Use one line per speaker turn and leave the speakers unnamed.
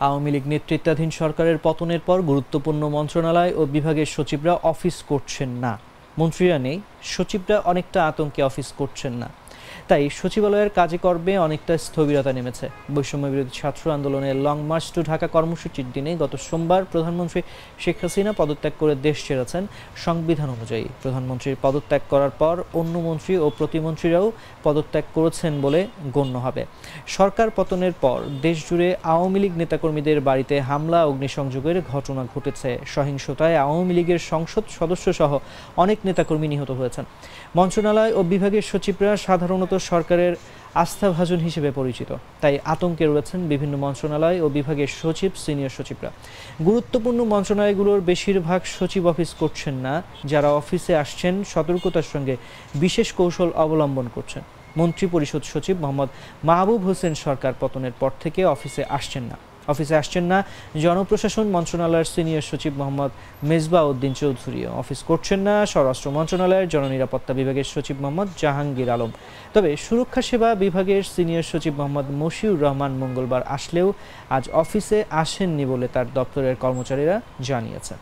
আওয়ামী লীগ নেতৃত্বাধীন সরকারের পতনের পর গুরুত্বপূর্ণ মন্ত্রণালয় ও বিভাগের সচিবরা অফিস করছেন না। মন্ত্রীরা নেই, সচিবরা অনেকটা আতঙ্কে অফিস করছেন না। তাই সচিবালয়ের কাজে কর্মে অনেকটা স্থবিরতা নেমেছে। বৈষম্য বিরোধী ছাত্র আন্দোলনের লং মার্চ টু ঢাকা কর্মসূচির দিনে গত সোমবার প্রধানমন্ত্রী শেখ হাসিনা পদত্যাগ করে দেশ ছেড়েছেন সংবিধান অনুযায়ী। প্রধানমন্ত্রীর পদত্যাগ করার পর অন্য মন্ত্রী ও প্রতিমন্ত্রীরাও পদত্যাগ করেছেন বলে গণ্য হবে। সরকার পতনের পর দেশজুড়ে আওয়ামী লীগ নেতাকর্মীদের বাড়িতে হামলা, অগ্নিসংযোগের ঘটনা ঘটেছে। সহিংসতায় আওয়ামী লীগের সংসদ সদস্য সহ অনেক নেতাকর্মী নিহত হয়েছেন। মন্ত্রণালয় ও বিভাগের সচিবরা সাধারণত সরকারের আস্থাভাজন হিসেবে পরিচিত, তাই আতঙ্কে রয়েছেন বিভিন্ন মন্ত্রণালয় ও বিভাগের সচিব, সিনিয়র সচিবরা। গুরুত্বপূর্ণ মন্ত্রণালয়গুলোর বেশিরভাগ সচিব অফিস করছেন না। যারা অফিসে আসছেন সতর্কতার সঙ্গে বিশেষ কৌশল অবলম্বন করছেন। মন্ত্রী পরিষদ সচিব মোহাম্মদ মাহবুব হোসেন সরকার পতনের পর থেকে অফিসে আসছেন না জনপ্রশাসন মন্ত্রণালয়ের সিনিয়র সচিব মোহাম্মদ মেজবাহ উদ্দিন চৌধুরীও অফিস করছেন না স্বরাষ্ট্র মন্ত্রণালয়ের জননিরাপত্তা বিভাগের সচিব মোহাম্মদ জাহাঙ্গীর আলম। তবে সুরক্ষা সেবা বিভাগের সিনিয়র সচিব মোহাম্মদ মশিউর রহমান মঙ্গলবার আসলেও আজ অফিসে আসেননি বলে তার দপ্তরের কর্মচারীরা জানিয়েছেন।